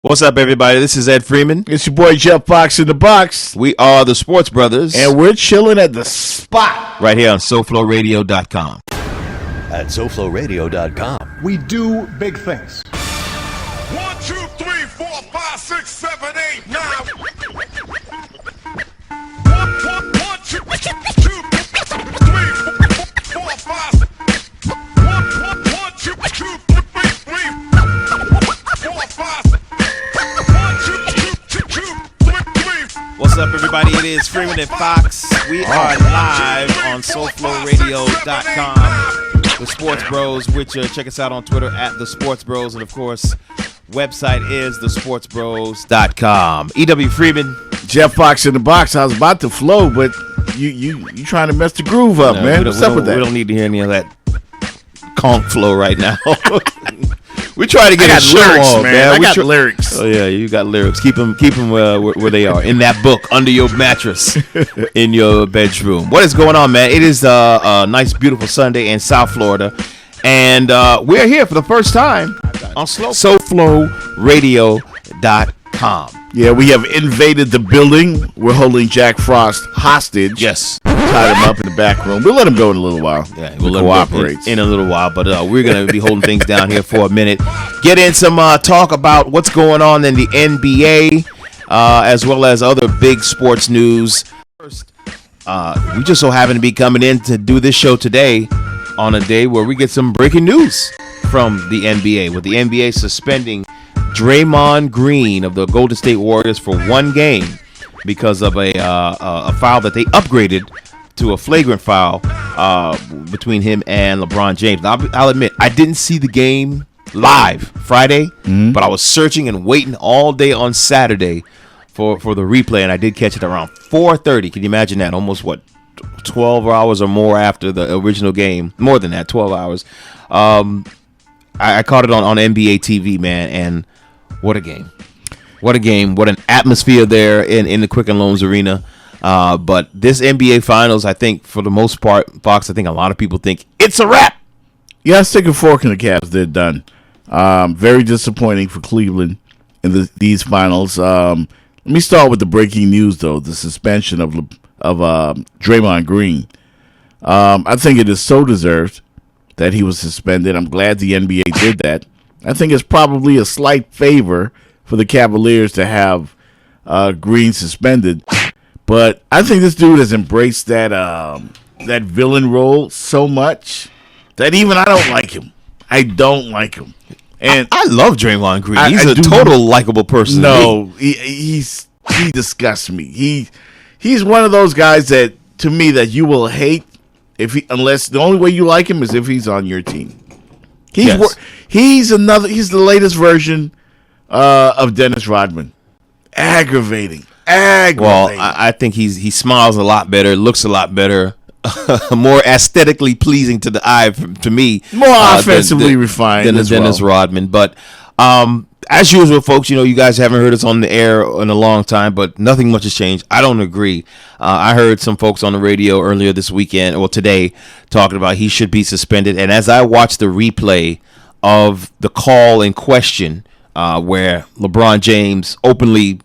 What's up, everybody? This is Ed Freeman. It's your boy Jeff Fox in the box. We are the Sports Brothers. And we're chilling at the spot. Right here on SoFloRadio.com. At SoFloRadio.com. We do big things. 1, 2, 3, 4, 5, 6, 7, 8, 9. 1, 2, 3, 4, 5, 6. 1, 2, 3, 4, 5, 6. What's up, everybody? It is Freeman and Fox. We are live on SoFloRadio.com. The Sports Bros, which check us out on Twitter at The Sports Bros. And, of course, website is thesportsbros.com. E.W. Freeman. Jeff Fox in the box. I was about to flow, but you trying to mess the groove up, man. What's up with that? We don't need to hear any of that conch flow right now. We try to get a show lyrics, off, man. I got lyrics. Oh yeah, you got lyrics. Keep them where they are in that book under your mattress in your bedroom. What is going on, man? It is a nice, beautiful Sunday in South Florida, and we're here for the first time on SoFloRadio.com. Yeah, we have invaded the building. We're holding Jack Frost hostage. Yes. Tied him up in the back room. We'll let him go in a little while. Yeah, we'll let him go in a little while, but we're going to be holding things down here for a minute. Get in some talk about what's going on in the NBA, as well as other big sports news. First, we just so happen to be coming in to do this show today on a day where we get some breaking news from the NBA, with the NBA suspending Draymond Green of the Golden State Warriors for one game because of a foul that they upgraded to a flagrant foul between him and LeBron James. Now, I'll admit, I didn't see the game live Friday, but I was searching and waiting all day on Saturday for the replay, and I did catch it around 4:30. Can you imagine that? Almost, 12 hours or more after the original game. More than that, 12 hours. I caught it on NBA TV, man, and what a game. What a game. What an atmosphere there in the Quicken Loans Arena. But this NBA Finals, I think, for the most part, Fox, I think a lot of people think it's a wrap. Yeah, stick a fork in the Cavs. They're done. Very disappointing for Cleveland in these finals. Let me start with the breaking news, though, the suspension of Draymond Green. I think it is so deserved that he was suspended. I'm glad the NBA did that. I think it's probably a slight favor for the Cavaliers to have Green suspended. But I think this dude has embraced that villain role so much that even I don't like him. I don't like him. And I love Draymond Green. He's a total likable person. No, he disgusts me. He's one of those guys that, to me, that you will hate unless the only way you like him is if he's on your team. He's the latest version of Dennis Rodman. Aggravating. Well, I think he smiles a lot better, looks a lot better, more aesthetically pleasing to the eye, to me. More offensively refined than as Dennis Rodman. But as usual, folks, you guys haven't heard us on the air in a long time, but nothing much has changed. I don't agree. I heard some folks on the radio earlier this weekend, or today, talking about he should be suspended. And as I watched the replay of the call in question, where LeBron James openly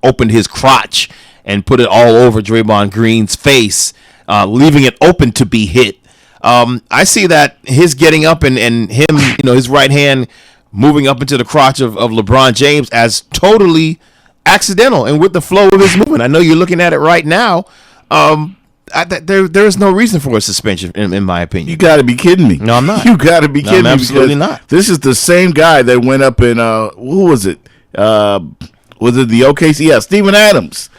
opened his crotch and put it all over Draymond Green's face, leaving it open to be hit. I see that his getting up and him, his right hand moving up into the crotch of LeBron James as totally accidental and with the flow of his movement. I know you're looking at it right now. There is no reason for a suspension, in my opinion. You got to be kidding me. No, I'm not. You got to be kidding me. Absolutely not. This is the same guy that went up in, who was it? Was it the OKC? Yeah, Steven Adams.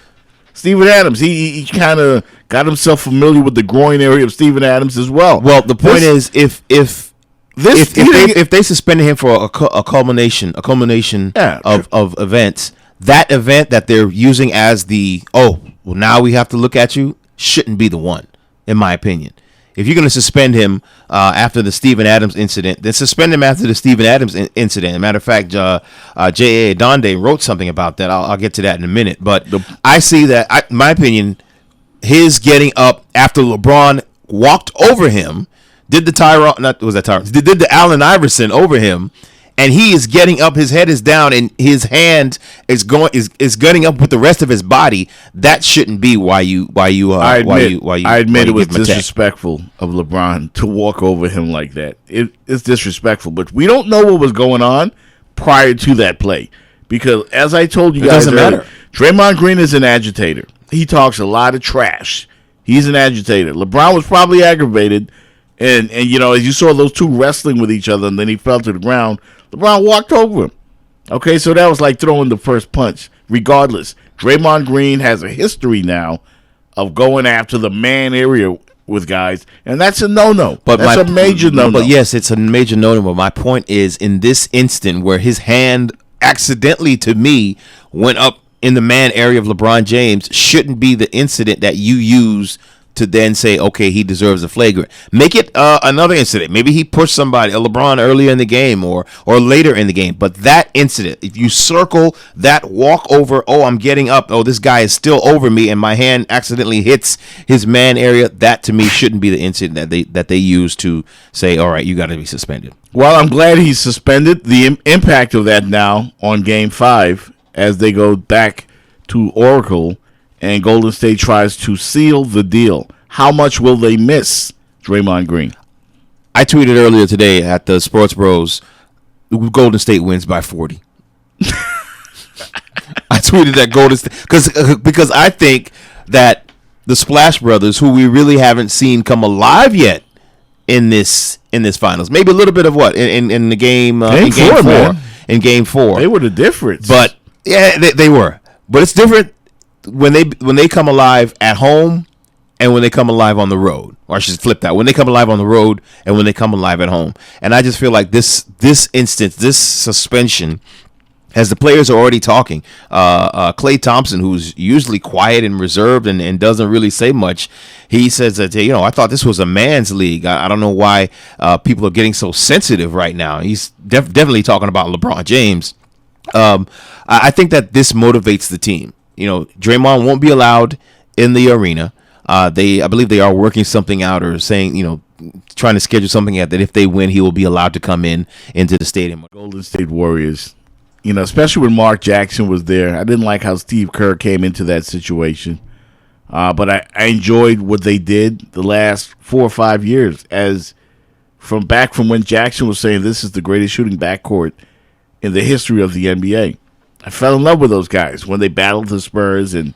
Steven Adams. He kind of got himself familiar with the groin area of Steven Adams as well. Well, the point is, if they suspended him for a culmination of events, that event that they're using as now we have to look at you, shouldn't be the one, in my opinion. If you're going to suspend him after the Steven Adams incident, then suspend him after the Steven Adams incident. As a matter of fact, J.A. Donde wrote something about that. I'll get to that in a minute. But I see that, in my opinion, his getting up after LeBron walked over him, did the Allen Iverson over him, and he is getting up. His head is down, and his hand is getting up with the rest of his body. That shouldn't be why you I admit it was disrespectful of LeBron to walk over him like that. It's disrespectful, but we don't know what was going on prior to that play because, as I told you guys, doesn't matter. Draymond Green is an agitator. He talks a lot of trash. He's an agitator. LeBron was probably aggravated. And as you saw those two wrestling with each other, and then he fell to the ground, LeBron walked over him. Okay, so that was like throwing the first punch. Regardless, Draymond Green has a history now of going after the man area with guys, and that's a no-no. But that's a major no-no. But yes, it's a major no-no. But my point is, in this instant where his hand accidentally, to me, went up in the man area of LeBron James, shouldn't be the incident that you use to then say, okay, he deserves a flagrant. Make it another incident. Maybe he pushed somebody, a LeBron, earlier in the game or later in the game. But that incident, if you circle that walk over, oh, I'm getting up, oh, this guy is still over me, and my hand accidentally hits his man area, that to me shouldn't be the incident that they use to say, all right, you got to be suspended. Well, I'm glad he's suspended. The impact of that now on Game 5 as they go back to Oracle and Golden State tries to seal the deal. How much will they miss Draymond Green? I tweeted earlier today at the Sports Bros, Golden State wins by 40. I tweeted that Golden State because I think that the Splash Brothers, who we really haven't seen come alive yet in this finals, maybe a little bit of what in the game in Game 4, they were the difference. But yeah, they were. But it's different when they come alive at home and when they come alive on the road. Or I should flip that. When they come alive on the road and when they come alive at home. And I just feel like this instance, this suspension, as the players are already talking, Klay Thompson, who's usually quiet and reserved and doesn't really say much, he says that, I thought this was a man's league. I don't know why people are getting so sensitive right now. He's definitely talking about LeBron James. I think that this motivates the team. Draymond won't be allowed in the arena. I believe they are working something out or saying, trying to schedule something out that if they win, he will be allowed to come into the stadium. Golden State Warriors, especially when Mark Jackson was there. I didn't like how Steve Kerr came into that situation. But I enjoyed what they did the last 4 or 5 years from when Jackson was saying this is the greatest shooting backcourt in the history of the NBA. I fell in love with those guys when they battled the Spurs and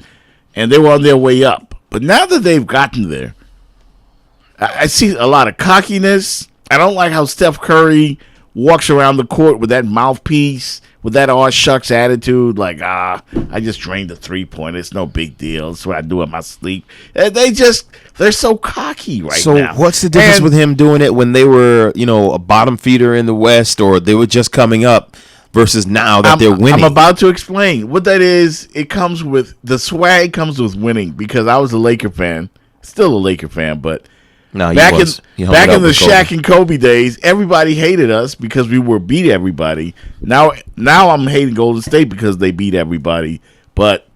they were on their way up. But now that they've gotten there, I see a lot of cockiness. I don't like how Steph Curry walks around the court with that mouthpiece, with that aw shucks attitude, like, I just drained the 3-pointer. It's no big deal. It's what I do in my sleep. They're so cocky now. So what's the difference with him doing it when they were, a bottom feeder in the West or they were just coming up versus now that they're winning? I'm about to explain. What that is, the swag comes with winning because I was a Laker fan, still a Laker fan, but back in the Shaq and Kobe days, everybody hated us because we were beat everybody. Now I'm hating Golden State because they beat everybody. But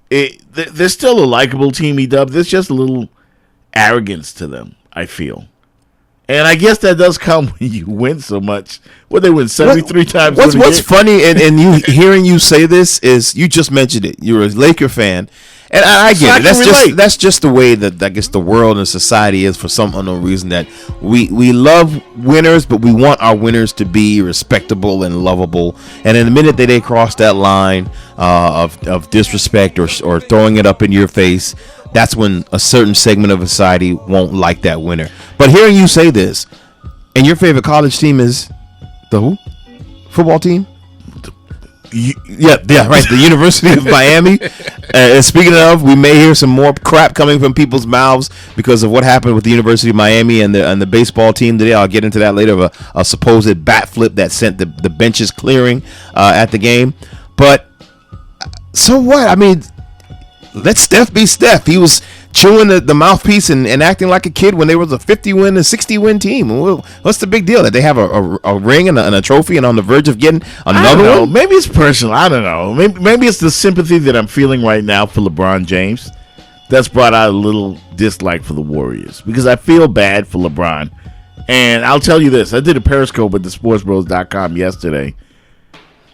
they're still a likable team, E-Dub. There's just a little arrogance to them, I feel. And I guess that does come when you win so much. They win 73 times. What's funny, and you hearing you say this is you just mentioned it. You're a Laker fan. And I get it. That's just the way that I guess the world and society is for some unknown reason, that we love winners, but we want our winners to be respectable and lovable. And in the minute that they cross that line of disrespect or throwing it up in your face, that's when a certain segment of society won't like that winner. But hearing you say this, and your favorite college team is the who? Football team? Yeah, right. The University of Miami. Speaking of, we may hear some more crap coming from people's mouths because of what happened with the University of Miami and the baseball team today. I'll get into that later. Of a supposed bat flip that sent the benches clearing at the game. But so what? I mean, let Steph be Steph. He was chewing the mouthpiece and acting like a kid when they was a 50-win and 60-win team. What's the big deal? That they have a ring and a trophy and on the verge of getting another one? Maybe it's personal. I don't know. Maybe it's the sympathy that I'm feeling right now for LeBron James that's brought out a little dislike for the Warriors because I feel bad for LeBron. And I'll tell you this. I did a Periscope at thesportsbros.com yesterday.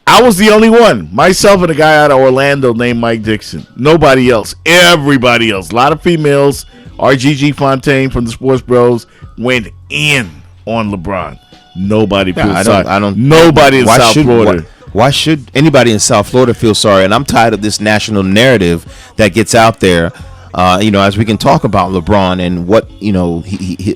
I was the only one. Myself and a guy out of Orlando named Mike Dixon. Nobody else. Everybody else. A lot of females. RGG Fontaine from the Sports Bros went in on LeBron. Nobody feels sorry. Nobody in South Florida. Why should anybody in South Florida feel sorry? And I'm tired of this national narrative that gets out there. As we can talk about LeBron and what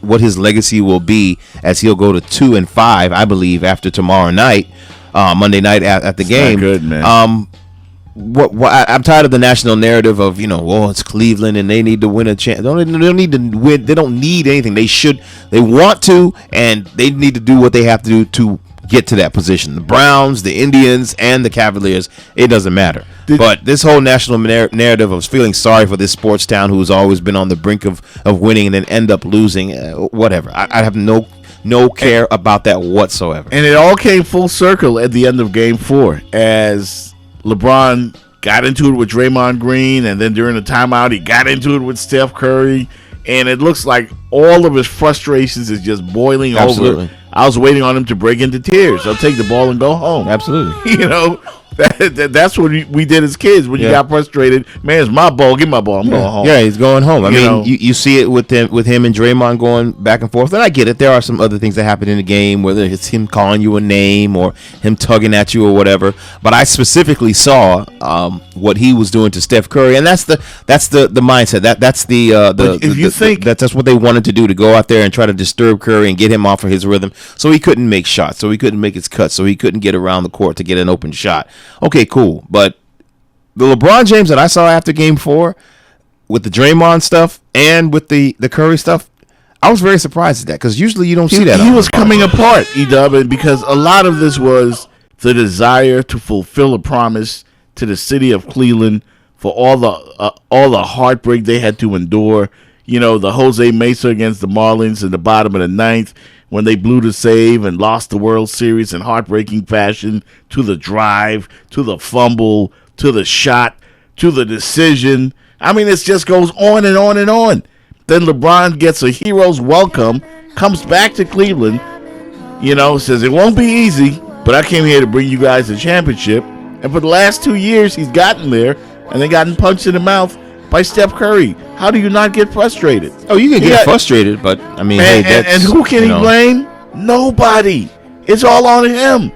what his legacy will be as he'll go to 2-5, I believe, after tomorrow night, Monday night at the game. Not good, man. I'm tired of the national narrative of it's Cleveland and they need to win a chance. They don't need to win. They don't need anything. They want to, and they need to do what they have to do to get to that position. The Browns, the Indians, and the Cavaliers, it doesn't matter. But this whole national narrative of feeling sorry for this sports town who's always been on the brink of winning and then end up losing, whatever. I have no care about that whatsoever. And it all came full circle at the end of Game 4 as LeBron got into it with Draymond Green, and then during the timeout, he got into it with Steph Curry, and it looks like all of his frustrations is just boiling over. I was waiting on him to break into tears. I'll take the ball and go home. Absolutely. That's what we did as kids when you got frustrated. Man, it's my ball. Give my ball. I'm going home. Yeah, he's going home. I mean, you see it with him and Draymond going back and forth. And I get it. There are some other things that happen in the game, whether it's him calling you a name or him tugging at you or whatever. But I specifically saw what he was doing to Steph Curry, and that's the mindset. That's what they wanted to do, to go out there and try to disturb Curry and get him off of his rhythm, so he couldn't make shots, so he couldn't make his cuts, so he couldn't get around the court to get an open shot. Okay, cool. But the LeBron James that I saw after Game 4 with the Draymond stuff and with the Curry stuff, I was very surprised at that, because usually you don't see that. He was coming apart, E-Dub, because a lot of this was the desire to fulfill a promise to the city of Cleveland for all the heartbreak they had to endure. The Jose Mesa against the Marlins in the bottom of the ninth, when they blew the save and lost the World Series in heartbreaking fashion, to the drive, to the fumble, to the shot, to the decision. I mean, it just goes on and on and on. Then LeBron gets a hero's welcome, comes back to Cleveland, says it won't be easy, but I came here to bring you guys a championship. And for the last 2 years, he's gotten there, and they gotten punched in the mouth by Steph Curry. How do you not get frustrated? Oh, you can get frustrated, but I mean, and who can he blame? Nobody. It's all on him.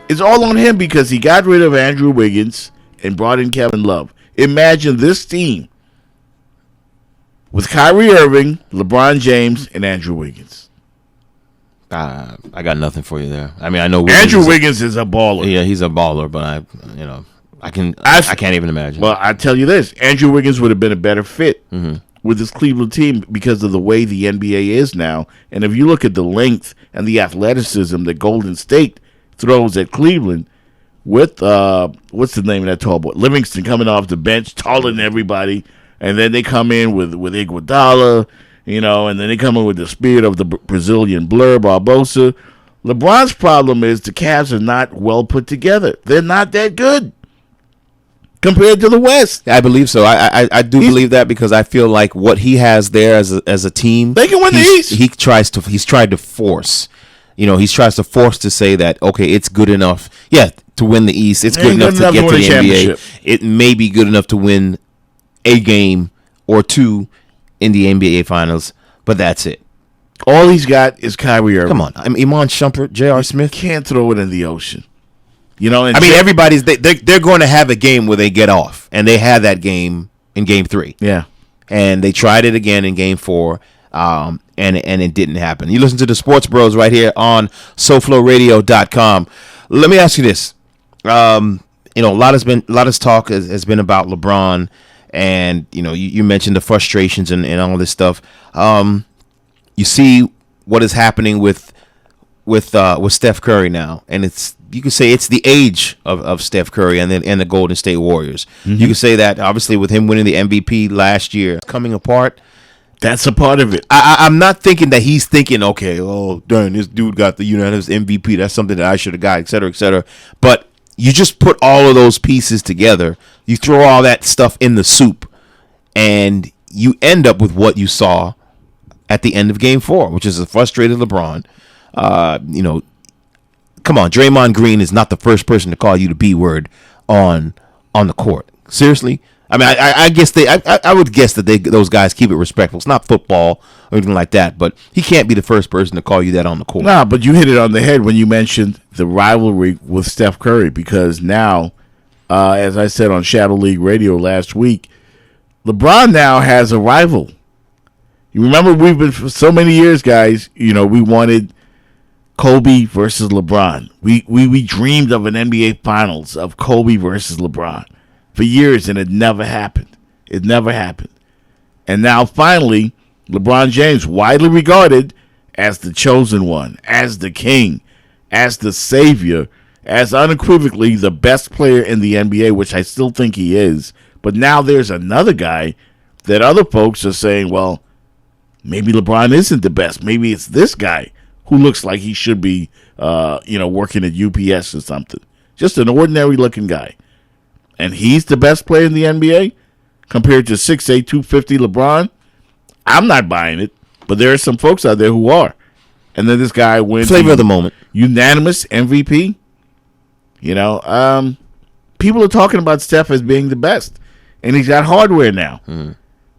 It's all on him because he got rid of Andrew Wiggins and brought in Kevin Love. Imagine this team with Kyrie Irving, LeBron James, and Andrew Wiggins. I got nothing for you there. I mean, I know Andrew Wiggins is a baller. Yeah, he's a baller, but I can't even imagine. Well, I tell you this, Andrew Wiggins would have been a better fit with this Cleveland team because of the way the NBA is now. And if you look at the length and the athleticism that Golden State throws at Cleveland with, what's the name of that tall boy? Livingston coming off the bench, taller than everybody. And then they come in with Iguodala, and then they come in with the spirit of the Brazilian Blur, Barbosa. LeBron's problem is the Cavs are not well put together. They're not that good compared to the West. I believe so. I do believe that, because I feel like what he has there as a team, they can win the East. He's tried to force. He tries to force to say that, okay, it's good enough, to win the East. It's good enough to get to the NBA. It may be good enough to win a game or two in the NBA Finals, but that's it. All he's got is Kyrie Irving. Come on, Iman Shumpert, J.R. Smith. Can't throw it in the ocean. Everybody's they're going to have a game where they get off, and they had that game in Game 3. Yeah, and they tried it again in Game 4, and it didn't happen. You listen to the Sports Bros right here on SoFloRadio.com. Let me ask you this: a lot of talk has been about LeBron, and you mentioned the frustrations and all this stuff. You see what is happening with Steph Curry now, and you could say it's the age of Steph Curry and the Golden State Warriors. You could say that obviously with him winning the MVP last year, coming apart. That's a part of it. I'm not thinking that he's thinking, okay, oh darn, this dude got the unanimous MVP. That's something that I should have got, et cetera, et cetera. But you just put all of those pieces together. You throw all that stuff in the soup, and you end up with what you saw at the end of Game 4, which is a frustrated LeBron. Come on, Draymond Green is not the first person to call you the B word on the court. Seriously. I mean, I guess I would guess that those guys keep it respectful. It's not football or anything like that, but he can't be the first person to call you that on the court. Nah, but you hit it on the head when you mentioned the rivalry with Steph Curry, because now, as I said on Shadow League Radio last week, LeBron now has a rival. You remember we've been for so many years, guys. We wanted Kobe versus LeBron. We dreamed of an NBA Finals of Kobe versus LeBron for years, and it never happened. It never happened. And now finally, LeBron James, widely regarded as the chosen one, as the king, as the savior, as unequivocally the best player in the NBA, which I still think he is. But now there's another guy that other folks are saying, well, maybe LeBron isn't the best. Maybe it's this guy who looks like he should be, working at UPS or something. Just an ordinary-looking guy. And he's the best player in the NBA compared to 6'8", 250 LeBron? I'm not buying it, but there are some folks out there who are. And then this guy wins Flavor of the moment. Unanimous MVP. People are talking about Steph as being the best, and he's got hardware now.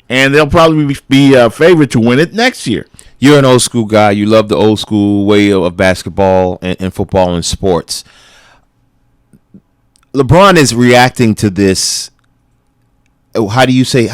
And they'll probably be favored to win it next year. You're an old school guy. You love the old school way of basketball and football and sports. LeBron is reacting to this. How do you say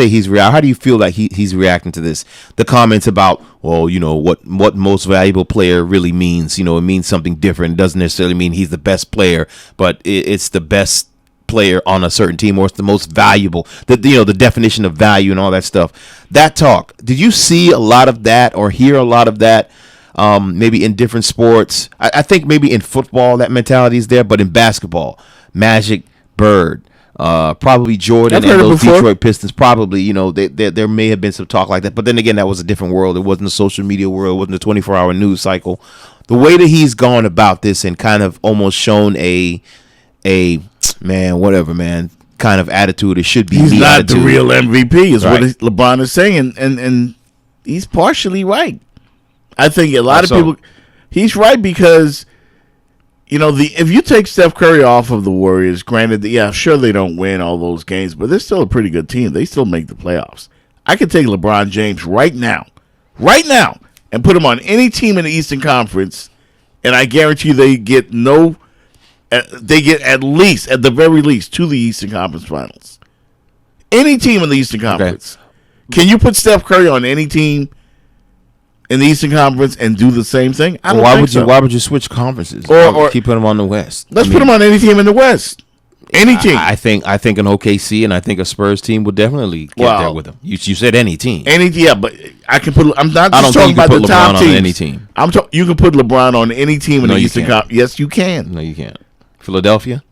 he's reacting? How do you feel like he's reacting to this? The comments about, well, what most valuable player really means. It means something different. It doesn't necessarily mean he's the best player, but it's the best player on a certain team, or it's the most valuable. The definition of value and all that stuff. That talk. Did you see a lot of that or hear a lot of that? Maybe in different sports. I think maybe in football that mentality is there, but in basketball, Magic, Bird, probably Jordan and those Detroit Pistons, probably, there may have been some talk like that. But then again, that was a different world. It wasn't a social media world. It wasn't a 24-hour news cycle. The way that he's gone about this and kind of almost shown a kind of attitude, it should be. He's not attitude. the real MVP, is right. what LeBron is saying, and he's partially right. I think a lot of people. He's right because, if you take Steph Curry off of the Warriors, granted, sure they don't win all those games, but they're still a pretty good team. They still make the playoffs. I could take LeBron James right now, and put him on any team in the Eastern Conference, and I guarantee they get at least, at the very least, to the Eastern Conference Finals. Any team in the Eastern Conference. Okay. Can you put Steph Curry on any team in the Eastern Conference and do the same thing? I don't think so. Why would you switch conferences? Or keep putting them on the West. Let's put them on any team in the West. Any team. I think an OKC and I think a Spurs team would definitely get there with them. You said any team. But I can put. I'm not just talking about the top teams. On any team. You can put LeBron on any team in the Eastern Conference. Yes, you can. No, you can't. Philadelphia.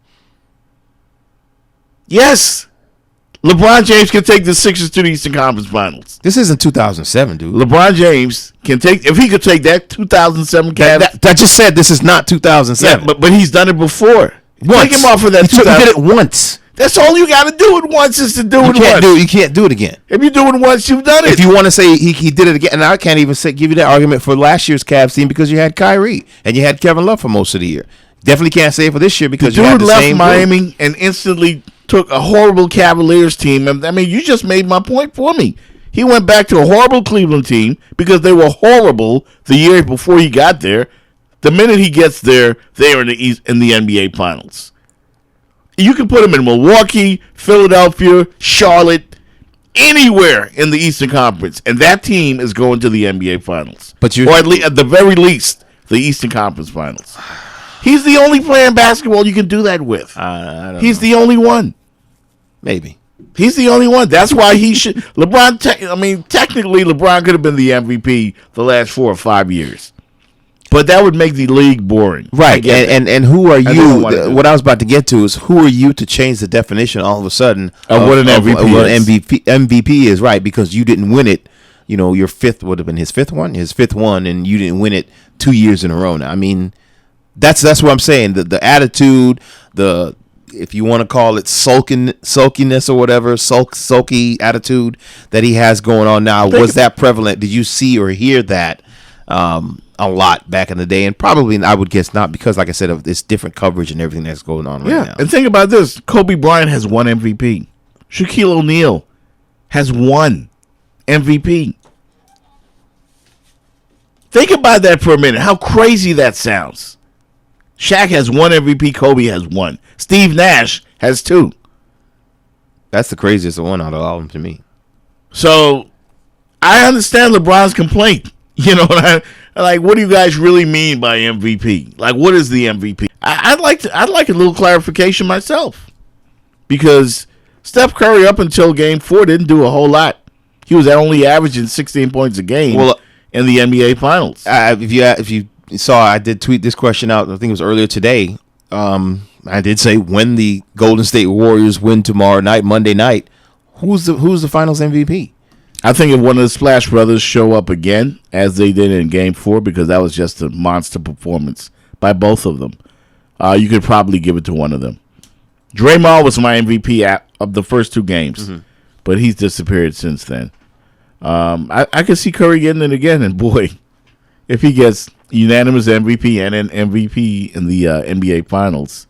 Yes. LeBron James can take the Sixers to the Eastern Conference Finals. This isn't 2007, dude. LeBron James can take, if he could take that 2007 Cavs. That just said this is not 2007. Yeah, but he's done it before. Once. Take him off of that. He did it once. That's all you got to do it once is to do it once. You can't do it again. If you do it once, you've done it. If you want to say he did it again, and I can't even give you that argument for last year's Cavs team because you had Kyrie and you had Kevin Love for most of the year. Definitely can't say it for this year because you had the same left Miami and instantly took a horrible Cavaliers team. I mean, you just made my point for me. He went back to a horrible Cleveland team because they were horrible the year before he got there. The minute he gets there, they are in the NBA Finals. You can put him in Milwaukee, Philadelphia, Charlotte, anywhere in the Eastern Conference, and that team is going to the NBA Finals. Or at the very least, the Eastern Conference Finals. He's the only player in basketball you can do that with. He's the only one. Maybe. He's the only one. That's why he should. Technically, LeBron could have been the MVP the last 4 or 5 years. But that would make the league boring. Right. And who are you? What I was about to get to is who are you to change the definition all of a sudden of what an MVP is, right? Because you didn't win it. Your fifth would have been his fifth one, and you didn't win it 2 years in a row now. I mean, that's what I'm saying. The attitude, if you want to call it sulkiness or whatever, sulky attitude that he has going on now. Was that prevalent? Did you see or hear that a lot back in the day? And probably, I would guess not, because like I said, of this different coverage and everything that's going on right now. And think about this. Kobe Bryant has one MVP. Shaquille O'Neal has one MVP. Think about that for a minute. How crazy that sounds. Shaq has one MVP. Kobe has one. Steve Nash has two. That's the craziest one out of all of them to me. So I understand LeBron's complaint. You know what what do you guys really mean by MVP? Like, what is the MVP? I'd like a little clarification myself, because Steph Curry up until Game 4 didn't do a whole lot. He was only averaging 16 points a game in the NBA Finals. If you saw, I did tweet this question out. I think it was earlier today. I did say, when the Golden State Warriors win tomorrow night, Monday night, who's the Finals MVP? I think if one of the Splash Brothers show up again, as they did in Game 4, because that was just a monster performance by both of them, you could probably give it to one of them. Draymond was my MVP of the first two games, but he's disappeared since then. I could see Curry getting it again, and boy, if he gets unanimous MVP and an MVP in the NBA Finals,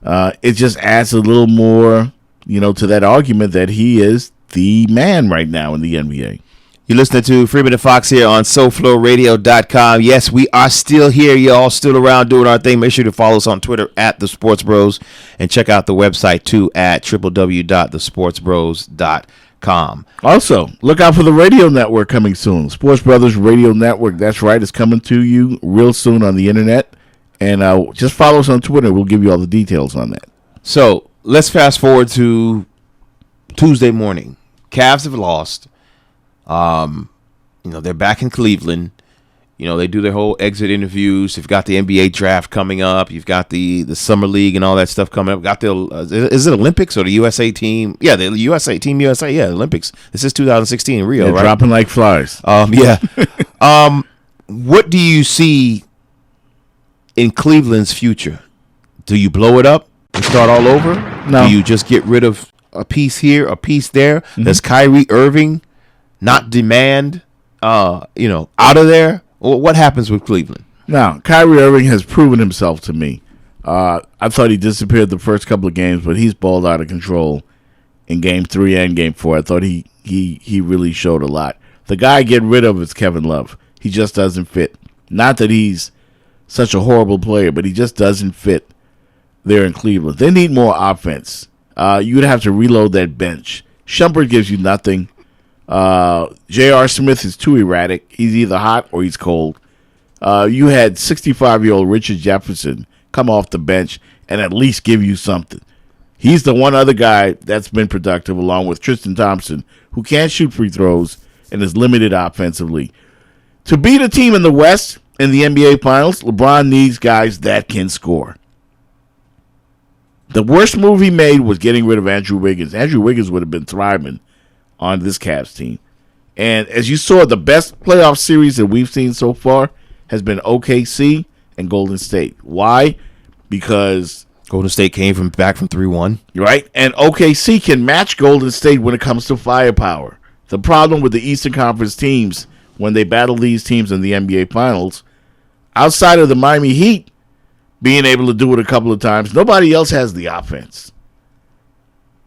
it just adds a little more, to that argument that he is the man right now in the NBA. You're listening to Freeman and Fox here on SoFloRadio.com. Yes, we are still here. Y'all still around doing our thing. Make sure to follow us on Twitter at The Sports Bros, and check out the website too at www.thesportsbros.com. Also, look out for the radio network coming soon. Sports Brothers Radio Network. That's right. It's coming to you real soon on the internet. And just follow us on Twitter. We'll give you all the details on that. So let's fast forward to Tuesday morning. Cavs have lost. They're back in Cleveland. They do their whole exit interviews. You've got the NBA draft coming up. You've got the summer league and all that stuff coming up. Got the is it Olympics or the USA team? Yeah, the USA team USA. Yeah, Olympics. This is 2016 in Rio. They're right? Dropping like flies. Yeah. What do you see in Cleveland's future? Do you blow it up and start all over? No. Do you just get rid of a piece here, a piece there? Does Kyrie Irving not demand, out of there? What happens with Cleveland? Now, Kyrie Irving has proven himself to me. I thought he disappeared the first couple of games, but he's balled out of control in Game 3 and Game 4. I thought he really showed a lot. The guy I get rid of is Kevin Love. He just doesn't fit. Not that he's such a horrible player, but he just doesn't fit there in Cleveland. They need more offense. You'd have to reload that bench. Shumpert gives you nothing. J.R. Smith is too erratic. He's either hot or he's cold. You had 65-year-old Richard Jefferson come off the bench and at least give you something. He's the one other guy that's been productive, along with Tristan Thompson, who can't shoot free throws and is limited offensively. To beat a team in the West in the NBA Finals, LeBron needs guys that can score. The worst move he made was getting rid of Andrew Wiggins. Andrew Wiggins would have been thriving on this Cavs team. And as you saw, the best playoff series that we've seen so far has been OKC and Golden State. Why? Because Golden State came back from 3-1. Right? And OKC can match Golden State when it comes to firepower. The problem with the Eastern Conference teams, when they battle these teams in the NBA Finals, outside of the Miami Heat being able to do it a couple of times, nobody else has the offense.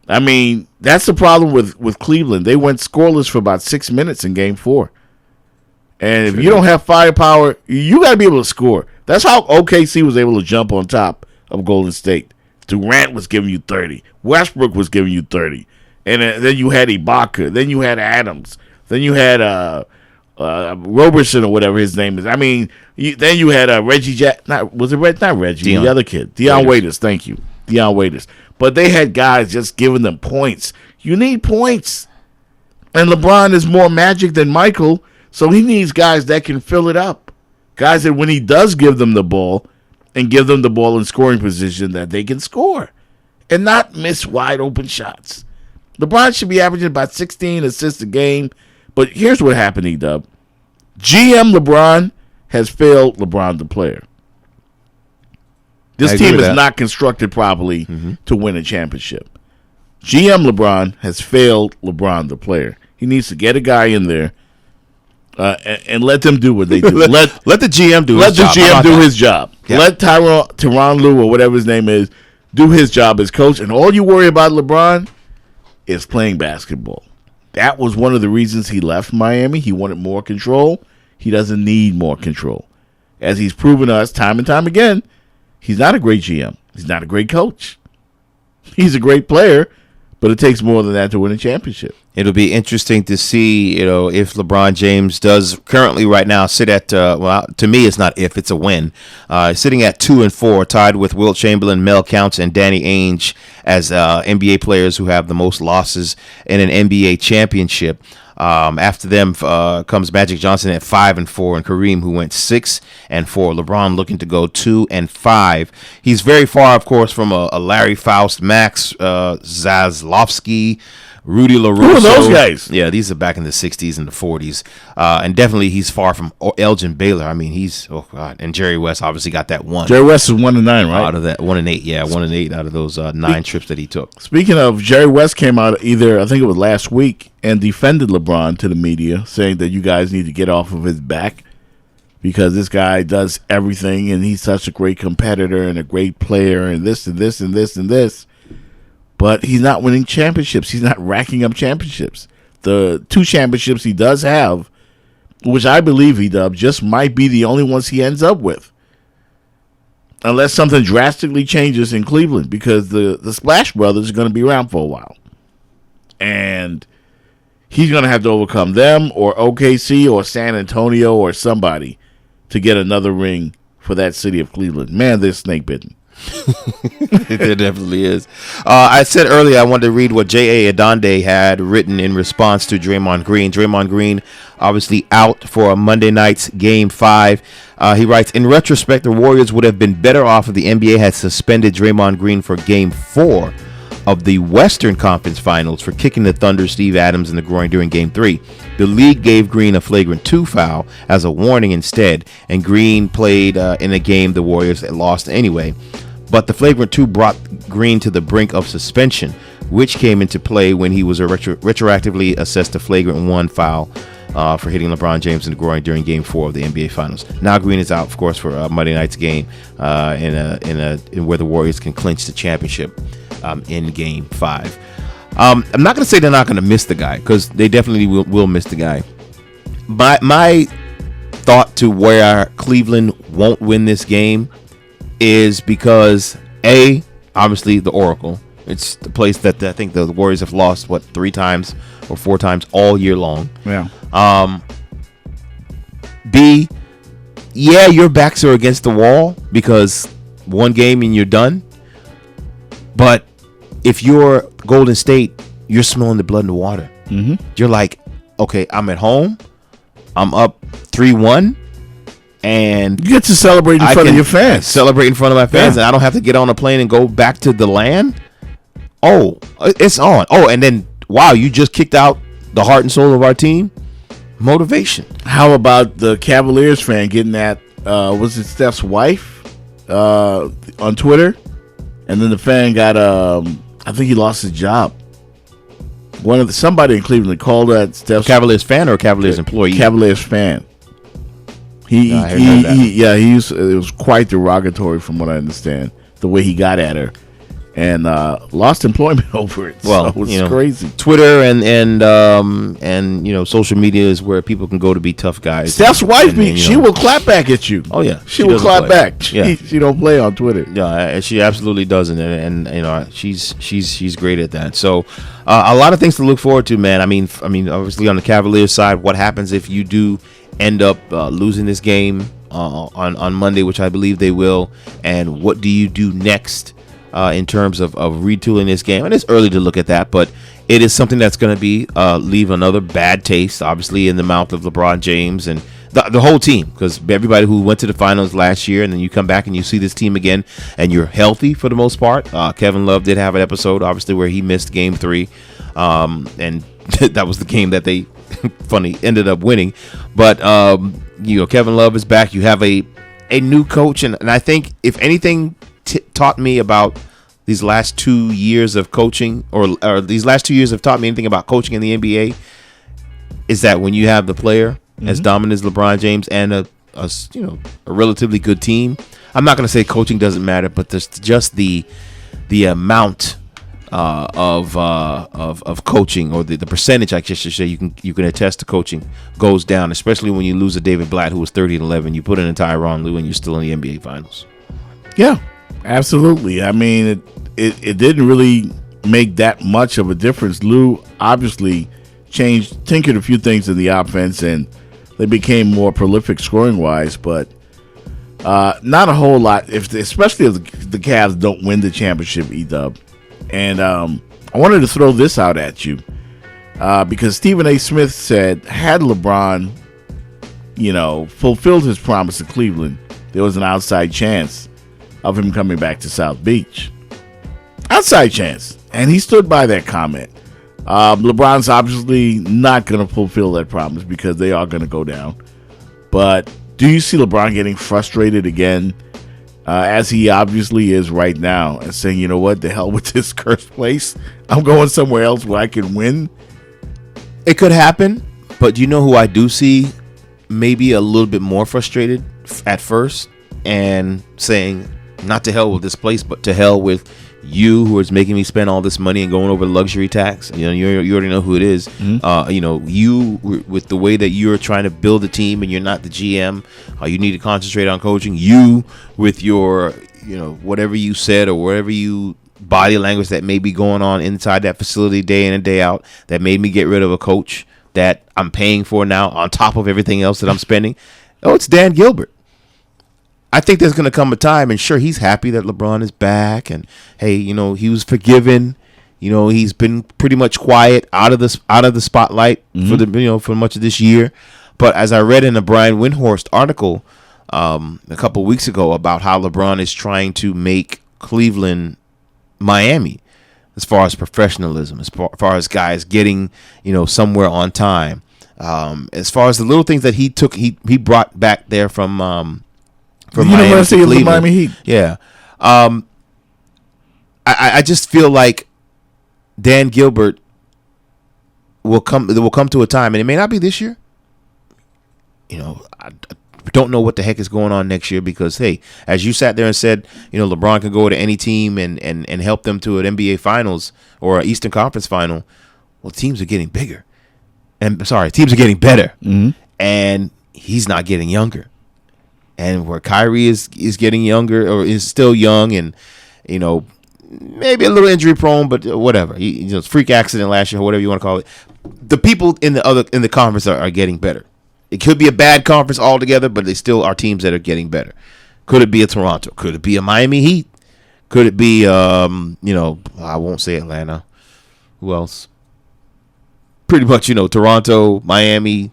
I mean, that's the problem with Cleveland. They went scoreless for about 6 minutes in Game 4. And if you don't have firepower, you got to be able to score. That's how OKC was able to jump on top of Golden State. Durant was giving you 30. Westbrook was giving you 30. And then you had Ibaka. Then you had Adams. Then you had Roberson or whatever his name is. I mean, then you had Reggie Jack. Not Reggie. Dion. The other kid. Dion Waiters. Thank you. Dion Waiters. But they had guys just giving them points. You need points. And LeBron is more magic than Michael, so he needs guys that can fill it up. Guys that when he does give them the ball and give them the ball in scoring position, that they can score and not miss wide open shots. LeBron should be averaging about 16 assists a game. But here's what happened, E-Dub. GM LeBron has failed LeBron the player. This team is not constructed properly to win a championship. GM LeBron has failed LeBron, the player. He needs to get a guy in there and let them do what they do. let the GM do his job. Let the GM do his job. Yeah. Let Tyronn Lue or whatever his name is do his job as coach. And all you worry about LeBron is playing basketball. That was one of the reasons he left Miami. He wanted more control. He doesn't need more control. As he's proven us time and time again, he's not a great GM. He's not a great coach. He's a great player, but it takes more than that to win a championship. It'll be interesting to see, if LeBron James does currently right now sit at, to me it's not if, it's a win. Sitting at 2-4, tied with Wilt Chamberlain, Mel Counts, and Danny Ainge as NBA players who have the most losses in an NBA championship. After them comes Magic Johnson at 5-4, and Kareem, who went 6-4. LeBron looking to go 2-5. He's very far, of course, from a Larry Faust, Max Zaslovsky, Rudy LaRusso. Who are those guys? Yeah, these are back in the 60s and the 40s. And definitely he's far from Elgin Baylor. I mean, and Jerry West obviously got that one. Jerry West is 1-9, right? Out of that 1-8, yeah, 1-8 out of those 9 trips that he took. Speaking of, Jerry West came out I think it was last week, and defended LeBron to the media, saying that you guys need to get off of his back because this guy does everything, and he's such a great competitor and a great player, and this and this and this and this. But he's not winning championships. He's not racking up championships. The 2 championships he does have, which I believe he does, just might be the only ones he ends up with. Unless something drastically changes in Cleveland, because the Splash Brothers are going to be around for a while. And he's going to have to overcome them or OKC or San Antonio or somebody to get another ring for that city of Cleveland. Man, they're snake bitten. There definitely is. I said earlier I wanted to read what J.A. Adonde had written in response to Draymond Green. Draymond Green obviously out for Monday night's Game 5. He writes, in retrospect, the Warriors would have been better off if the NBA had suspended Draymond Green for Game 4 of the Western Conference Finals for kicking the Thunder Steve Adams in the groin during Game 3. The league gave Green a flagrant 2 foul as a warning instead, and Green played in a game the Warriors lost anyway. But the flagrant 2 brought Green to the brink of suspension, which came into play when he was retroactively assessed a flagrant 1 foul for hitting LeBron James in the groin during Game 4 of the NBA Finals. Now Green is out, of course, for Monday night's game in where the Warriors can clinch the championship in Game 5. I'm not going to say they're not going to miss the guy, because they definitely will miss the guy. My thought to where Cleveland won't win this game is because, obviously the Oracle. It's the place that I think the Warriors have lost, 3 times or 4 times all year long. Yeah. B, your backs are against the wall because one game and you're done. But if you're Golden State, you're smelling the blood in the water. Mm-hmm. You're like, okay, I'm at home. I'm up 3-1. And you get to celebrate in front of your fans. Celebrate in front of my fans, and I don't have to get on a plane and go back to the land. Oh, it's on. Oh, and then, wow, you just kicked out the heart and soul of our team. Motivation. How about the Cavaliers fan getting at, was it Steph's wife on Twitter? And then the fan got, I think he lost his job. Somebody in Cleveland called that Steph's Cavaliers fan or Cavaliers employee? Cavaliers fan. It was quite derogatory from what I understand, the way he got at her, and lost employment over it. Well, so it was crazy. Twitter and social media is where people can go to be tough guys. Steph's wife, she will clap back at you. Oh yeah, she will clap back. She don't play on Twitter. Yeah, she absolutely doesn't, and she's great at that. So a lot of things to look forward to, man. I mean, obviously on the Cavaliers side, what happens if you do end up losing this game on Monday, which I believe they will, and what do you do next in terms of retooling this game? And it's early to look at that, but it is something that's going to be leave another bad taste, obviously, in the mouth of LeBron James and the whole team, because everybody who went to the finals last year, and then you come back and you see this team again, and you're healthy for the most part. Kevin Love did have an episode, obviously, where he missed Game 3, and that was the game that they ended up winning. But Kevin Love is back. You have a new coach, and I think if anything taught me about these last 2 years of coaching, or these last 2 years have taught me anything about coaching in the NBA, is that when you have the player as dominant as LeBron James and a relatively good team, I'm not going to say coaching doesn't matter, but there's just the amount of coaching, or the percentage, I guess you should say, you can attest to coaching goes down, especially when you lose a David Blatt who was 30-11. You put in a Tyronn Lue and you're still in the NBA Finals. Yeah, absolutely. I mean, it didn't really make that much of a difference. Lue obviously tinkered a few things in the offense, and they became more prolific scoring wise, but not a whole lot. Especially if the Cavs don't win the championship, E-Dub. And I wanted to throw this out at you because Stephen A. Smith said, had LeBron, fulfilled his promise to Cleveland, there was an outside chance of him coming back to South Beach. Outside chance. And he stood by that comment. LeBron's obviously not going to fulfill that promise because they are going to go down. But do you see LeBron getting frustrated again, as he obviously is right now, and saying, you know what, the hell with this cursed place? I'm going somewhere else where I can win? It could happen, but you know who I do see maybe a little bit more frustrated at first and saying, not to hell with this place, but to hell with you, who is making me spend all this money and going over the luxury tax. You already know who it is. You, with the way that you're trying to build a team and you're not the GM, you need to concentrate on coaching. You, with your, whatever you said or whatever you body language that may be going on inside that facility day in and day out, that made me get rid of a coach that I'm paying for now on top of everything else that I'm spending. Oh, it's Dan Gilbert. I think there's going to come a time, and sure, he's happy that LeBron is back, and hey, he was forgiven. He's been pretty much quiet out of the spotlight for much of this year. But as I read in a Brian Windhorst article a couple weeks ago about how LeBron is trying to make Cleveland Miami, as far as professionalism, as far as guys getting somewhere on time, as far as the little things that he brought back there from University of the Miami Heat. Yeah. I just feel like Dan Gilbert will come to a time, and it may not be this year. I don't know what the heck is going on next year because, hey, as you sat there and said, LeBron can go to any team and help them to an NBA Finals or an Eastern Conference Final. Well, teams are getting bigger. Teams are getting better. Mm-hmm. And he's not getting younger. And where Kyrie is getting younger, or is still young, and maybe a little injury prone, but whatever. Freak accident last year, whatever you want to call it. The people in the conference are getting better. It could be a bad conference altogether, but they still are teams that are getting better. Could it be a Toronto? Could it be a Miami Heat? Could it be I won't say Atlanta. Who else? Pretty much Toronto, Miami,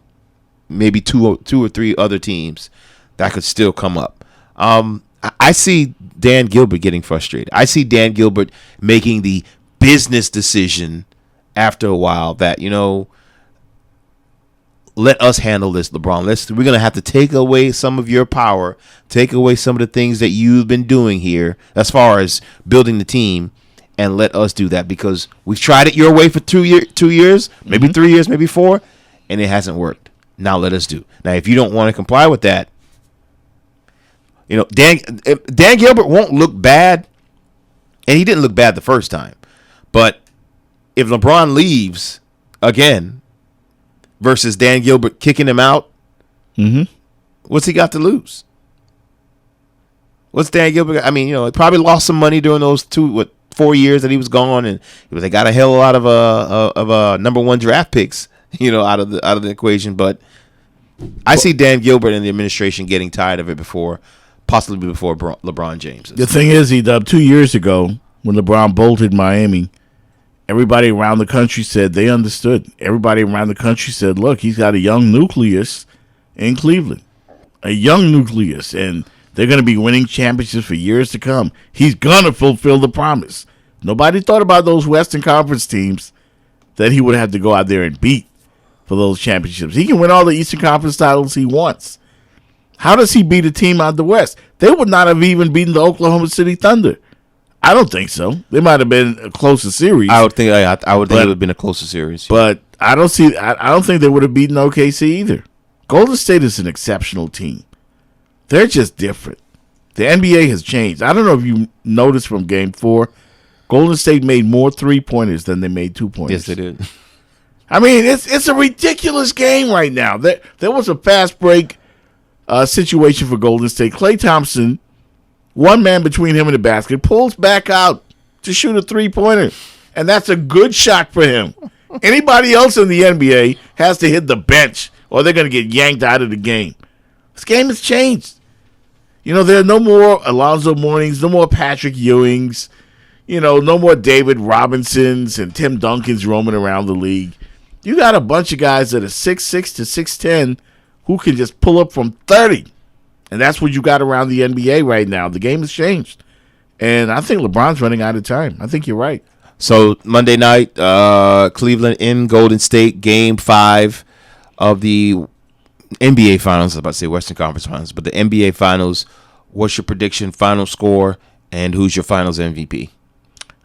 maybe two or three other teams that could still come up. I see Dan Gilbert getting frustrated. I see Dan Gilbert making the business decision after a while that, let us handle this, LeBron. We're going to have to take away some of your power, take away some of the things that you've been doing here as far as building the team, and let us do that because we've tried it your way for 2 years, maybe 3 years, maybe 4, and it hasn't worked. Now let us do. Now, if you don't want to comply with that, Dan Gilbert won't look bad, and he didn't look bad the first time. But if LeBron leaves again versus Dan Gilbert kicking him out, what's he got to lose? What's Dan Gilbert? I mean, he probably lost some money during those 4 years that he was gone, and they got a hell of a lot of number one draft picks, out of the equation. But I see Dan Gilbert and the administration getting tired of it possibly before LeBron James. The thing is, 2 years ago when LeBron bolted Miami, everybody around the country said they understood. Everybody around the country said, look, he's got a young nucleus in Cleveland, a young nucleus, and they're going to be winning championships for years to come. He's going to fulfill the promise. Nobody thought about those Western Conference teams that he would have to go out there and beat for those championships. He can win all the Eastern Conference titles he wants. How does he beat a team out of the West? They would not have even beaten the Oklahoma City Thunder I don't think so. They might have been a closer series. I would think it would have been a closer series. But I don't think they would have beaten OKC either. Golden State is an exceptional team. They're just different. The NBA has changed. I don't know if you noticed from Game 4, Golden State made more 3-pointers than they made 2-pointers. Yes, they did. I mean, it's a ridiculous game right now. There was a fast break situation for Golden State. Klay Thompson, one man between him and the basket, pulls back out to shoot a 3-pointer. And that's a good shot for him. Anybody else in the NBA has to hit the bench or they're going to get yanked out of the game. This game has changed. You know, there are no more Alonzo Mournings, no more Patrick Ewings, no more David Robinsons and Tim Duncans roaming around the league. You got a bunch of guys that are 6'6" to 6'10" who can just pull up from 30. And that's what you got around the NBA right now. The game has changed. And I think LeBron's running out of time. I think you're right. So Monday night, Cleveland in Golden State, Game 5 of the NBA Finals. I was about to say Western Conference Finals, but the NBA Finals. What's your prediction, final score, and who's your Finals MVP?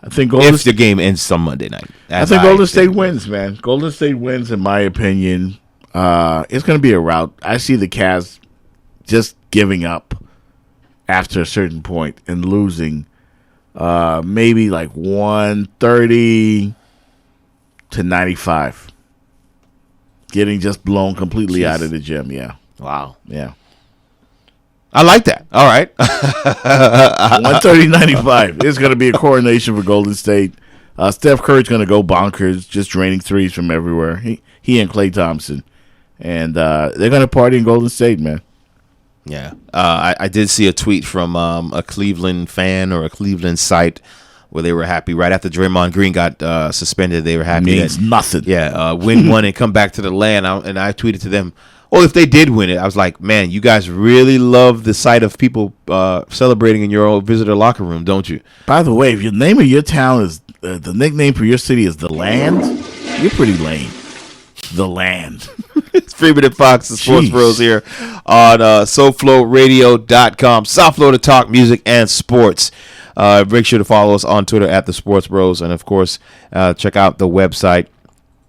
I think if the game ends on Monday night. I think Golden State wins, man. Golden State wins, in my opinion. It's going to be a rout. I see the Cavs just giving up after a certain point and losing maybe like 130 to 95. Getting just blown completely out of the gym, yeah. Wow. Yeah. I like that. All right. 130-95. It's going to be a coronation for Golden State. Steph Curry's going to go bonkers, just draining threes from everywhere. He and Klay Thompson. And they're going to party in Golden State, man. Yeah. I did see a tweet from a Cleveland fan or a Cleveland site where they were happy right after Draymond Green got suspended. They were happy. Means nothing. Yeah. Win one and come back to the land. And I tweeted to them, well, if they did win it, I was like, man, you guys really love the sight of people celebrating in your own visitor locker room, don't you? By the way, if your name of your town is the nickname for your city is The Land, you're pretty lame. The Land. It's Freeman and Fox, the Sports Bros here on SoFloRadio.com. South Florida Talk, Music, and Sports. Make sure to follow us on Twitter at the Sports Bros, and of course, check out the website.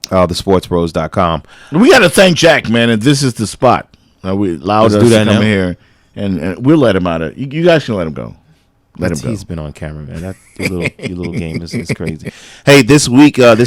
thesportsbros.com. We got to thank Jack, man, and this is the spot. We allowed us to come here, and we'll let him out of. You guys can let him go. Let him go. He's been on camera, man. That your little game is crazy. Hey, this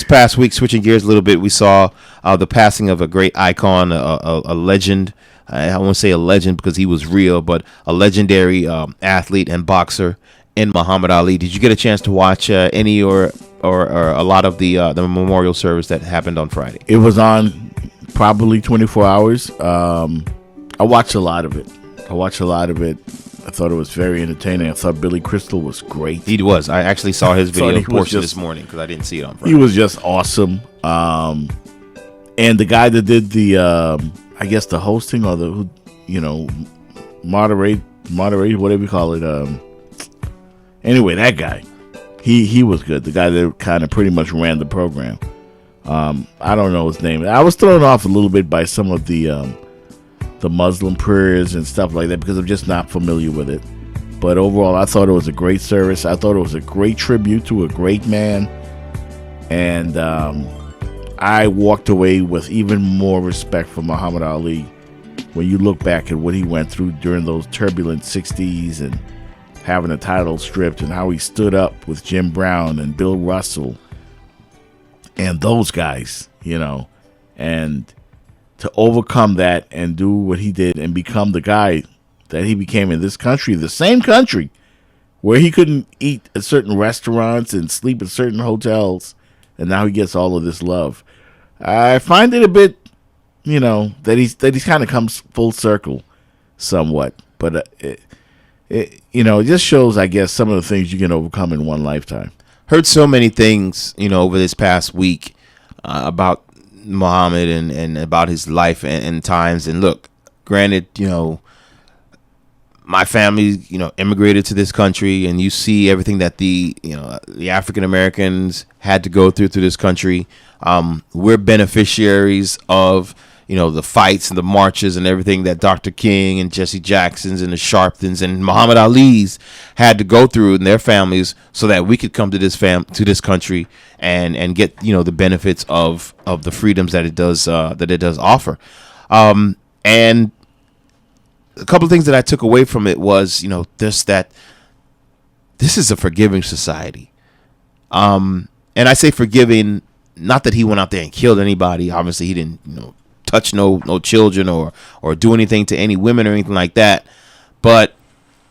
past week, switching gears a little bit, we saw the passing of a great icon, a legend. I won't say a legend because he was real, but a legendary athlete and boxer in Muhammad Ali. Did you get a chance to watch any or a lot of the memorial service that happened on Friday? It was on probably 24 hours. I watched a lot of it. I thought it was very entertaining. I thought Billy Crystal was great. He was. I actually saw his video portion this morning because I didn't see it on Friday. He was just awesome. And the guy that did the, I guess the hosting or the, moderate, whatever you call it. Anyway, that guy, he was good. The guy that kind of pretty much ran the program. I don't know his name. I was thrown off a little bit by some of the Muslim prayers and stuff like that because I'm just not familiar with it. But overall, I thought it was a great service. I thought it was a great tribute to a great man. And I walked away with even more respect for Muhammad Ali when you look back at what he went through during those turbulent 60s and having a title stripped and how he stood up with Jim Brown and Bill Russell and those guys, and to overcome that and do what he did and become the guy that he became in this country, the same country where he couldn't eat at certain restaurants and sleep at certain hotels, and now he gets all of this love. I find it a bit, that he's kind of comes full circle somewhat, but it just shows, I guess, some of the things you can overcome in one lifetime. Heard so many things, over this past week about Muhammad and about his life and times. And look, granted, my family, immigrated to this country, and you see everything that the African Americans had to go through this country. We're beneficiaries of, the fights and the marches and everything that Dr. King and Jesse Jacksons and the Sharptons and Muhammad Ali's had to go through in their families so that we could come to this country and get the benefits of the freedoms that it does offer. And a couple of things that I took away from it was that this is a forgiving society. And I say forgiving, not that he went out there and killed anybody. Obviously, he didn't touch no children or do anything to any women or anything like that. But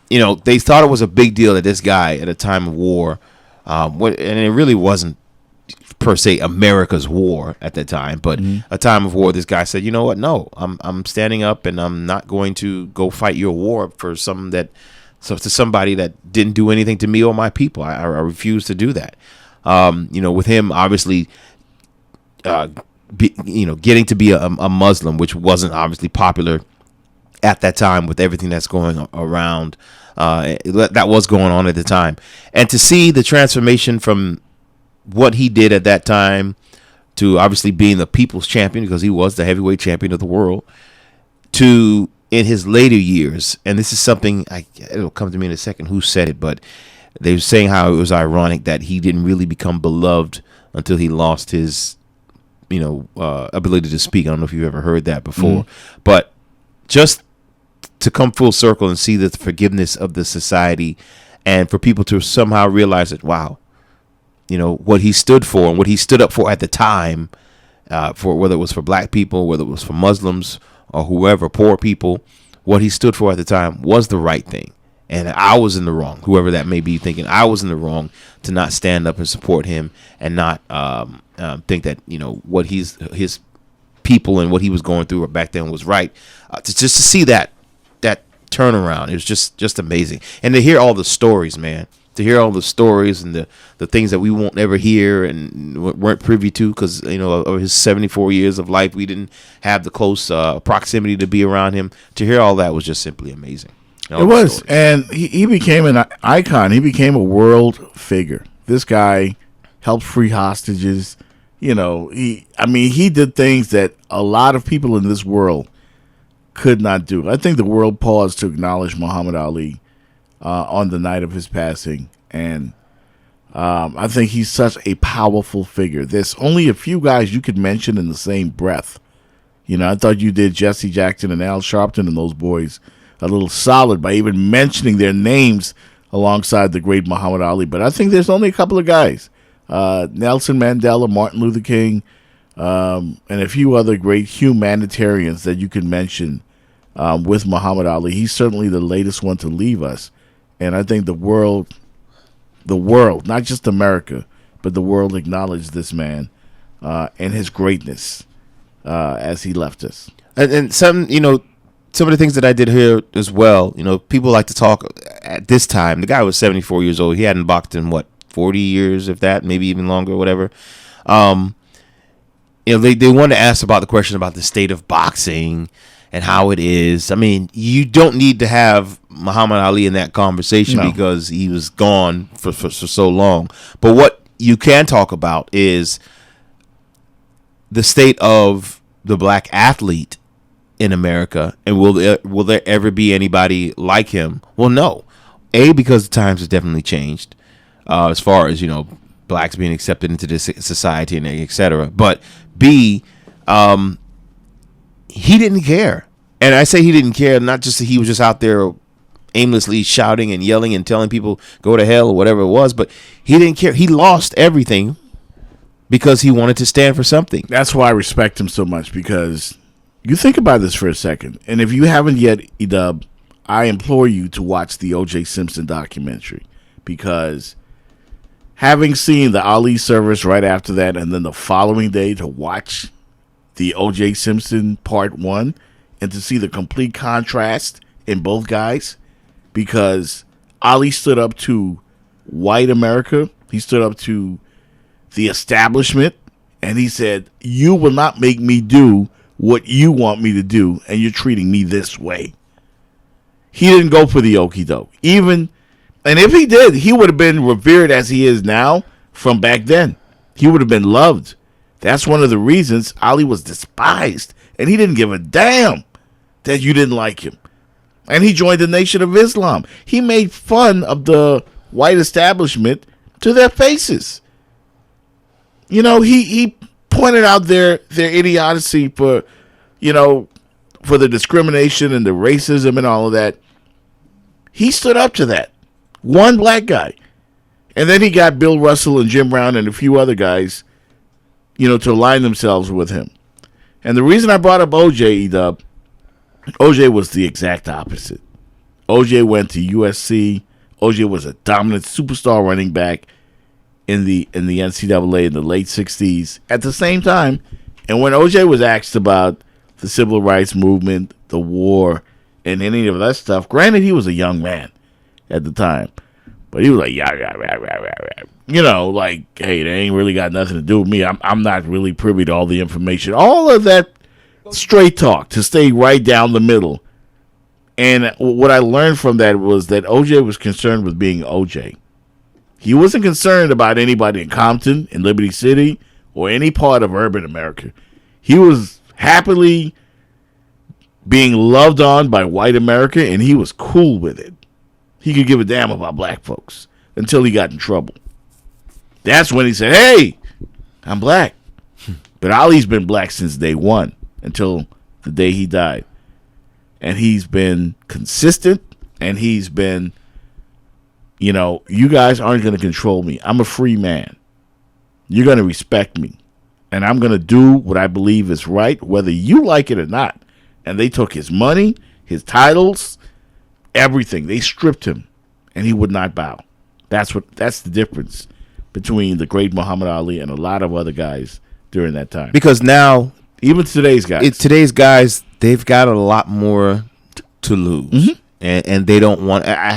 they thought it was a big deal that this guy at a time of war, and it really wasn't per se America's war at that time, but a time of war. This guy said, "You know what? No, I'm standing up, and I'm not going to go fight your war for to somebody that didn't do anything to me or my people. I refuse to do that." With him obviously, getting to be a Muslim, which wasn't obviously popular at that time with everything that's going around, that was going on at the time, and to see the transformation from what he did at that time to obviously being the people's champion, because he was the heavyweight champion of the world, to in his later years, and this is something it'll come to me in a second who said it, but they were saying how it was ironic that he didn't really become beloved until he lost his ability to speak. I don't know if you've ever heard that before, but just to come full circle and see the forgiveness of the society, and for people to somehow realize that, wow, what he stood for and what he stood up for at the time, for whether it was for black people, whether it was for Muslims or whoever, poor people, what he stood for at the time was the right thing. And I was in the wrong, whoever that may be, thinking I was in the wrong to not stand up and support him and not think that what his people and what he was going through back then was right. Just to see that turnaround, it was just amazing, and to hear all the stories, man. To hear all the stories and the things that we won't ever hear and weren't privy to, because of his 74 years of life, we didn't have the close proximity to be around him. To hear all that was just simply amazing. It was, and he became an icon. He became a world figure. This guy helped free hostages. He did things that a lot of people in this world could not do. I think the world paused to acknowledge Muhammad Ali on the night of his passing, and I think he's such a powerful figure. There's only a few guys you could mention in the same breath. I thought you did Jesse Jackson and Al Sharpton and those boys a little solid by even mentioning their names alongside the great Muhammad Ali. But I think there's only a couple of guys, Nelson Mandela, Martin Luther King, and a few other great humanitarians that you can mention with Muhammad Ali. He's certainly the latest one to leave us. And I think the world, not just America, but the world acknowledged this man and his greatness as he left us. And some of the things that I did here as well, people like to talk at this time. The guy was 74 years old. He hadn't boxed in 40 years, if that, maybe even longer, whatever. They want to ask about the question about the state of boxing and how it is. I mean, you don't need to have Muhammad Ali in that conversation because he was gone for so long. But what you can talk about is the state of the black athlete in America, and will there ever be anybody like him? Well, no. A, because the times have definitely changed as far as blacks being accepted into this society and et cetera. But B, he didn't care. And I say he didn't care, not just that he was just out there aimlessly shouting and yelling and telling people go to hell or whatever it was, but he didn't care. He lost everything because he wanted to stand for something. That's why I respect him so much, because you think about this for a second, and if you haven't yet, Edub, I implore you to watch the O.J. Simpson documentary, because having seen the Ali service right after that and then the following day to watch the O.J. Simpson Part 1 and to see the complete contrast in both guys, because Ali stood up to white America, he stood up to the establishment, and he said, you will not make me do what you want me to do, and you're treating me this way. He didn't go for the okie doke. And if he did, he would have been revered as he is now from back then. He would have been loved. That's one of the reasons Ali was despised And he didn't give a damn that you didn't like him. And he joined the Nation of Islam. He made fun of the white establishment to their faces. You know, he pointed out their idiocy for, you know, for the discrimination and the racism and all of that. He stood up to that. One black guy. And then he got Bill Russell and Jim Brown and a few other guys, you know, to align themselves with him. And the reason I brought up OJ, E-Dub, OJ was the exact opposite. OJ went to USC. OJ was a dominant superstar running back in the NCAA in the late 60s. At the same time, and when OJ was asked about the civil rights movement, the war, and any of that stuff, granted he was a young man at the time, but he was like, yeah, you know, like, hey, they ain't really got nothing to do with me. I'm not really privy to all the information. All of that straight talk to stay right down the middle. And what I learned from that was that OJ was concerned with being OJ. He wasn't concerned about anybody in Compton, in Liberty City, or any part of urban America. He was happily being loved on by white America, and he was cool with it. He could give a damn about black folks until he got in trouble. That's when he said, hey, I'm black. But Ali's been black since day one until the day he died. And he's been consistent, and he's been, you know, you guys aren't going to control me. I'm a free man. You're going to respect me. And I'm going to do what I believe is right, whether you like it or not. And they took his money, his titles, everything. They stripped him, and he would not bow. That's the difference between the great Muhammad Ali and a lot of other guys during that time. Because now, even today's guys, they've got a lot more to lose, mm-hmm. and they don't want. I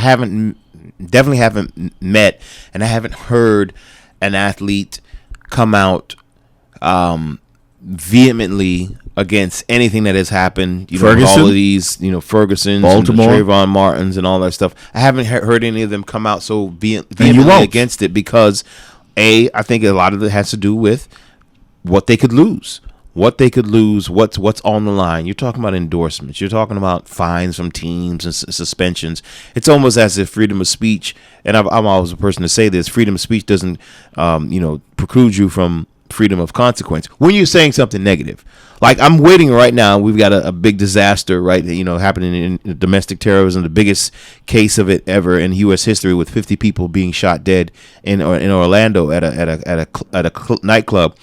definitely haven't met, and I haven't heard an athlete come out vehemently against anything that has happened. You know, all of these, you know, Ferguson's, Baltimore, and Trayvon Martin's, and all that stuff. I haven't heard any of them come out so vehemently against it because, I think a lot of it has to do with what they could lose. What's on the line. You're talking about endorsements. You're talking about fines from teams and suspensions. It's almost as if freedom of speech, and I'm always a person to say this, freedom of speech doesn't, preclude you from freedom of consequence. When you're saying something negative, like I'm waiting right now, we've got a big disaster, right, happening in domestic terrorism, the biggest case of it ever in U.S. history, with 50 people being shot dead in Orlando at a nightclub.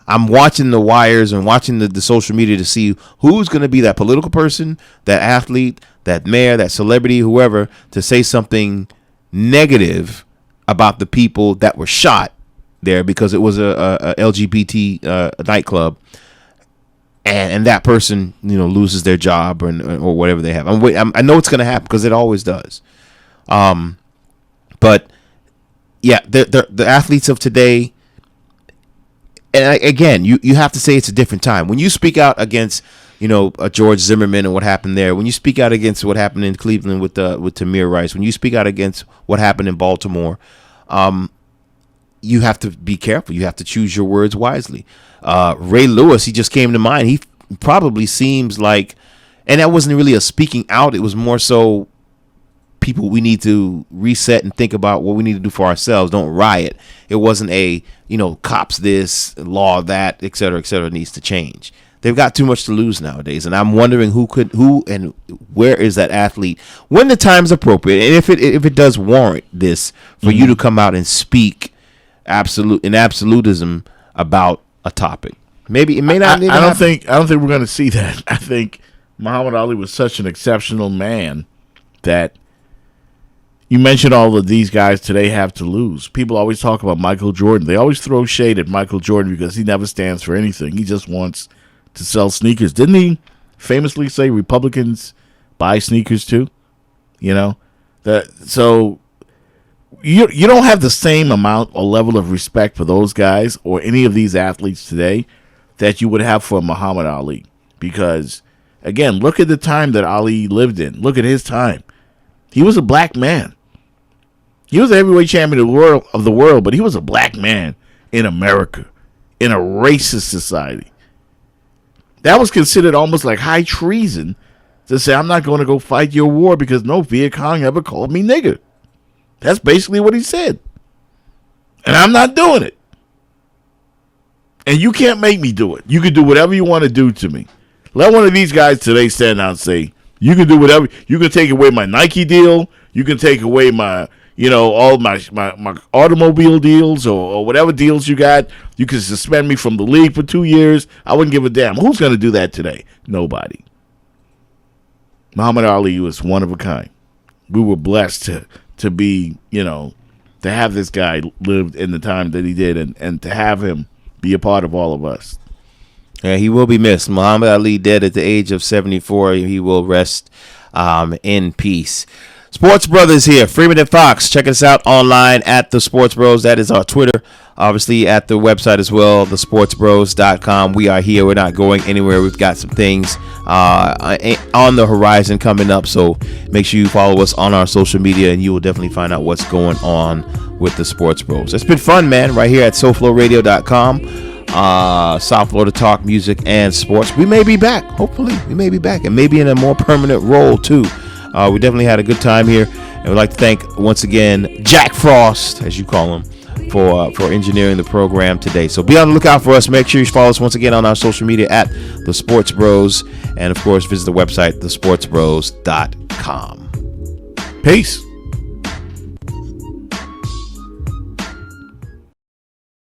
I'm watching the wires and watching the social media to see who's going to be that political person, that athlete, that mayor, that celebrity, whoever, to say something negative about the people that were shot there because it was a LGBT nightclb, and that person, loses their job or whatever they have. I know it's going to happen because it always does. But yeah, the athletes of today. And again, you have to say it's a different time. When you speak out against, a George Zimmerman and what happened there, when you speak out against what happened in Cleveland with Tamir Rice, when you speak out against what happened in Baltimore, you have to be careful. You have to choose your words wisely. Ray Lewis, he just came to mind. He probably seems like, and that wasn't really a speaking out. It was more so, people, we need to reset and think about what we need to do for ourselves. Don't riot. It wasn't a, cops this, law that, et cetera, needs to change. They've got too much to lose nowadays. And I'm wondering who and where is that athlete when the time's appropriate. And if it does warrant this for you to come out and speak in absolutism about a topic. Maybe it may not. I don't think we're going to see that. I think Muhammad Ali was such an exceptional man that, you mentioned all of these guys today have to lose. People always talk about Michael Jordan. They always throw shade at Michael Jordan because he never stands for anything. He just wants to sell sneakers. Didn't he famously say Republicans buy sneakers too? So you don't have the same amount or level of respect for those guys or any of these athletes today that you would have for Muhammad Ali. Because, again, look at the time that Ali lived in. Look at his time. He was a black man. He was the heavyweight champion of the world, but he was a black man in America, in a racist society. That was considered almost like high treason to say, I'm not going to go fight your war because no Viet Cong ever called me nigger. That's basically what he said. And I'm not doing it. And you can't make me do it. You can do whatever you want to do to me. Let one of these guys today stand out and say, you can do whatever. You can take away my Nike deal. You can take away my, all my automobile deals or whatever deals you got. You can suspend me from the league for 2 years. I wouldn't give a damn. Who's going to do that today? Nobody. Muhammad Ali was one of a kind. We were blessed to be, to have this guy lived in the time that he did and to have him be a part of all of us. Yeah, he will be missed. Muhammad Ali dead at the age of 74. He will rest in peace. Sports Brothers here, Freeman and Fox. Check us out online at The Sports Bros. That is our Twitter. Obviously at the website as well, thesportsbros.com. We are here. We're not going anywhere. We've got some things on the horizon coming up. So make sure you follow us on our social media and you will definitely find out what's going on with the Sports Bros. It's been fun, man, right here at SoFloRadio.com. South Florida talk, music, and sports. We may be back. Hopefully, we may be back and maybe in a more permanent role, too. We definitely had a good time here. And we'd like to thank, once again, Jack Frost, as you call him, for engineering the program today. So be on the lookout for us. Make sure you follow us once again on our social media at The Sports Bros. And, of course, visit the website, thesportsbros.com. Peace.